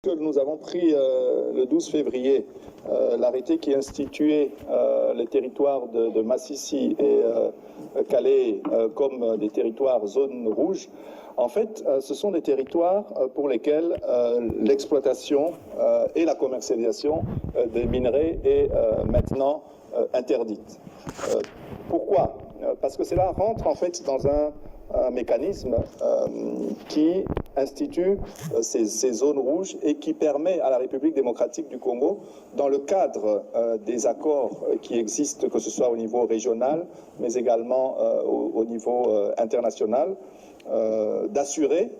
Nous avons pris le 12 février l'arrêté qui instituait les territoires de Massissi et Calais comme des territoires zones rouges. En fait, ce sont des territoires pour lesquels l'exploitation et la commercialisation des minerais est maintenant interdite. Pourquoi? Parce que cela rentre en fait dans un mécanisme qui institue ces zones rouges et qui permet à la République démocratique du Congo, dans le cadre des accords qui existent, que ce soit au niveau régional, mais également au niveau international, d'assurer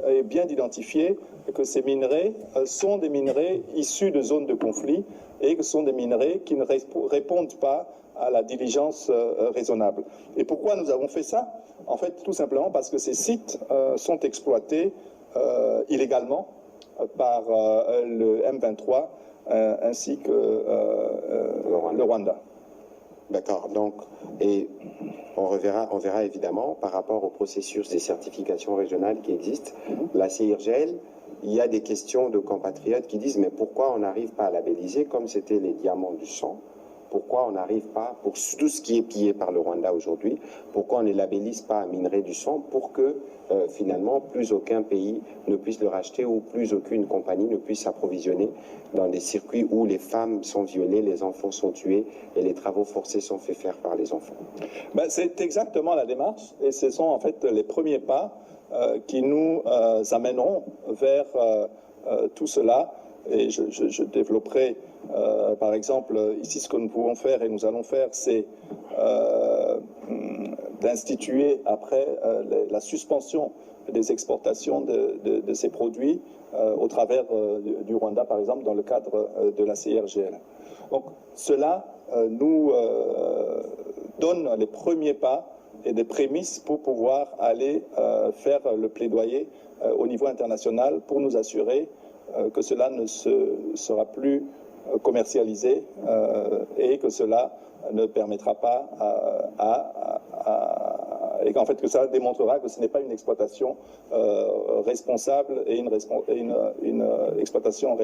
et bien d'identifier que ces minerais sont des minerais issus de zones de conflit et que ce sont des minerais qui ne répondent pas à la diligence raisonnable. Et pourquoi nous avons fait ça? En fait, tout simplement parce que ces sites sont exploités illégalement par le M23 ainsi que le Rwanda. D'accord. Donc, et on verra évidemment par rapport au processus des certifications régionales qui existent. La CIRGL, il y a des questions de compatriotes qui disent mais pourquoi on n'arrive pas à labelliser comme c'était les diamants du sang? Pourquoi on n'arrive pas, pour tout ce qui est pillé par le Rwanda aujourd'hui, pourquoi on ne labellise pas à minerai du sang pour que finalement plus aucun pays ne puisse le racheter ou plus aucune compagnie ne puisse s'approvisionner dans des circuits où les femmes sont violées, les enfants sont tués et les travaux forcés sont faits faire par les enfants? Ben, c'est exactement la démarche et ce sont en fait les premiers pas qui nous amèneront vers tout cela. Et je développerai, par exemple, ici ce que nous pouvons faire et nous allons faire, c'est d'instituer après la suspension des exportations de ces produits au travers du Rwanda, par exemple, dans le cadre de la CIRGL. Donc cela nous donne les premiers pas et des prémices pour pouvoir aller faire le plaidoyer au niveau international pour nous assurer que cela ne sera plus commercialisé et que cela ne permettra pas et qu'en fait que ça démontrera que ce n'est pas une exploitation responsable et une exploitation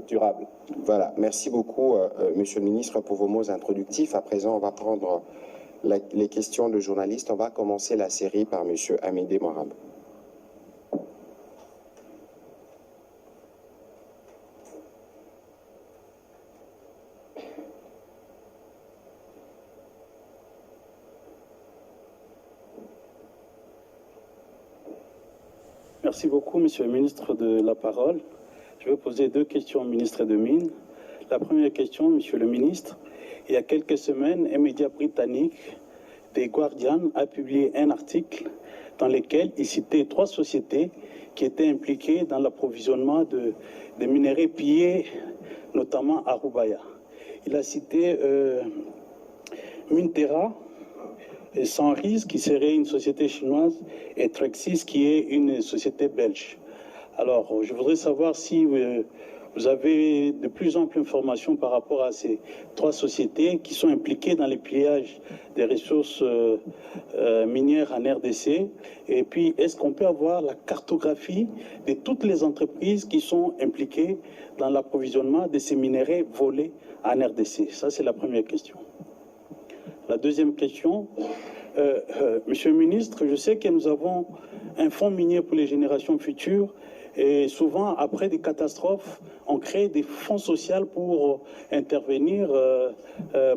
durable. Voilà, merci beaucoup Monsieur le Ministre pour vos mots introductifs. À présent, on va prendre les questions de journalistes. On va commencer la série par Monsieur Amédée Morab. Merci beaucoup, Monsieur le ministre, de la parole. Je vais poser deux questions au ministre des Mines. La première question, Monsieur le ministre, il y a quelques semaines, un média britannique, The Guardian, a publié un article dans lequel il citait 3 sociétés qui étaient impliquées dans l'approvisionnement de minerais pillés, notamment à Roubaïa. Il a cité Minterra, et Sanris, qui serait une société chinoise, et Trexis, qui est une société belge. Alors, je voudrais savoir si vous avez de plus amples informations par rapport à ces 3 sociétés qui sont impliquées dans les pillages des ressources minières en RDC. Et puis, est-ce qu'on peut avoir la cartographie de toutes les entreprises qui sont impliquées dans l'approvisionnement de ces minerais volés en RDC? Ça, c'est la première question. La deuxième question, Monsieur le ministre, je sais que nous avons un fonds minier pour les générations futures et souvent, après des catastrophes, on crée des fonds sociaux pour intervenir,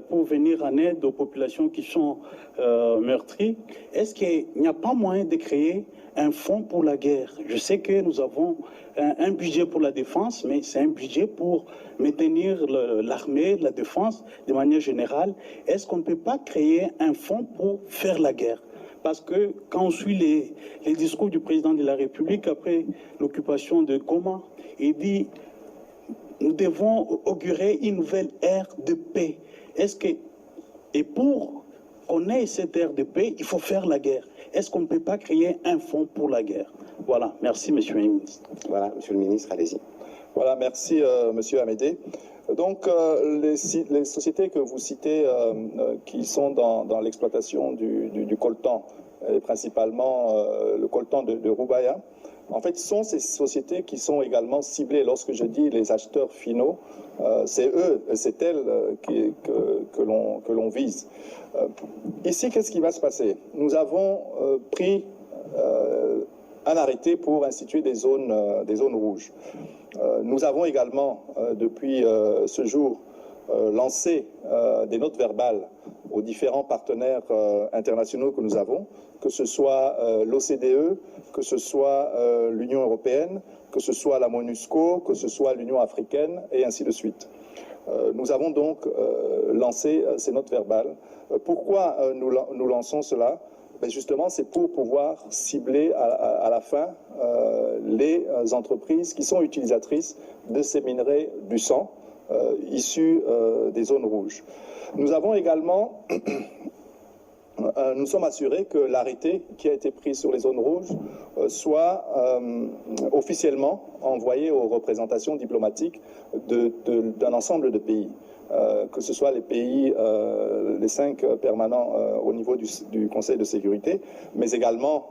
pour venir en aide aux populations qui sont meurtries. Est-ce qu'il n'y a pas moyen de créer un fonds pour la guerre? Je sais que nous avons un budget pour la défense, mais c'est un budget pour maintenir l'armée, la défense de manière générale. Est-ce qu'on ne peut pas créer un fonds pour faire la guerre? Parce que quand on suit les discours du président de la République après l'occupation de Goma, il dit nous devons augurer une nouvelle ère de paix. Et pour qu'on ait cette ère de paix, il faut faire la guerre. Est-ce qu'on ne peut pas créer un fonds pour la guerre? Voilà, merci Monsieur le ministre. Voilà, Monsieur le ministre, allez-y. Voilà, merci Monsieur Amédée. Donc les sociétés que vous citez qui sont dans l'exploitation du coltan, et principalement le coltan de Roubaïa, en fait, sont ces sociétés qui sont également ciblées. Lorsque je dis les acheteurs finaux, c'est eux, c'est elles que l'on vise. Ici, qu'est-ce qui va se passer? Nous avons pris un arrêté pour instituer des zones rouges. Nous avons également, depuis ce jour, lancé des notes verbales aux différents partenaires internationaux que nous avons, que ce soit l'OCDE, que ce soit l'Union européenne, que ce soit la MONUSCO, que ce soit l'Union africaine, et ainsi de suite. Nous avons donc lancé ces notes verbales. Pourquoi nous lançons cela? Ben justement, c'est pour pouvoir cibler à la fin les entreprises qui sont utilisatrices de ces minerais du sang issus des zones rouges. Nous avons également, nous sommes assurés que l'arrêté qui a été pris sur les zones rouges soit officiellement envoyé aux représentations diplomatiques d'un ensemble de pays. Que ce soit les pays, les 5 permanents au niveau du Conseil de sécurité, mais également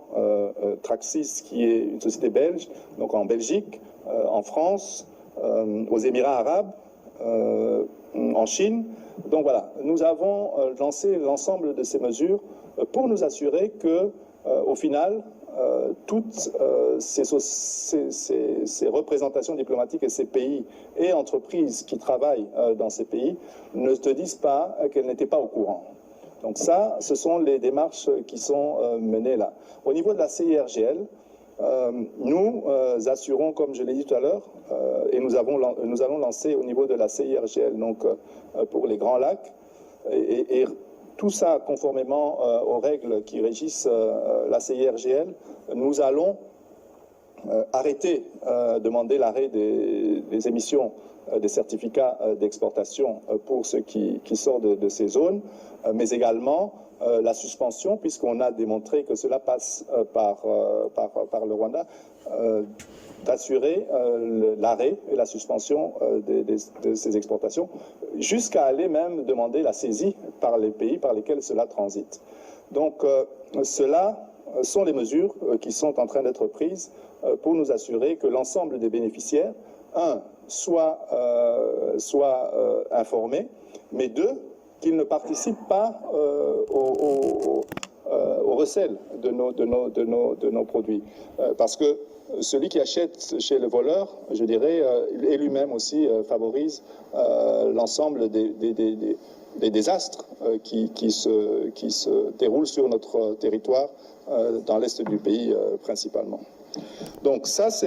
Traxys, qui est une société belge, donc en Belgique, en France, aux Émirats arabes, en Chine. Donc voilà, nous avons lancé l'ensemble de ces mesures pour nous assurer que, au final, toutes ces représentations diplomatiques et ces pays et entreprises qui travaillent dans ces pays ne te disent pas qu'elles n'étaient pas au courant. Donc ça, ce sont les démarches qui sont menées là. Au niveau de la CIRGL, nous assurons, comme je l'ai dit tout à l'heure, et nous allons lancer au niveau de la CIRGL, donc pour les Grands Lacs, et tout ça conformément aux règles qui régissent la CIRGL, nous allons demander l'arrêt des émissions des certificats d'exportation pour ce qui sort de ces zones, mais également la suspension, puisqu'on a démontré que cela passe par le Rwanda, d'assurer l'arrêt et la suspension de ces exportations, jusqu'à aller même demander la saisie par les pays par lesquels cela transite. Donc, cela sont les mesures qui sont en train d'être prises pour nous assurer que l'ensemble des bénéficiaires, soit informés, mais 2, qu'ils ne participent pas au recel de nos produits. Parce que celui qui achète chez le voleur, je dirais, et lui-même aussi favorise l'ensemble des désastres qui se déroulent sur notre territoire, dans l'est du pays principalement. Donc ça, c'est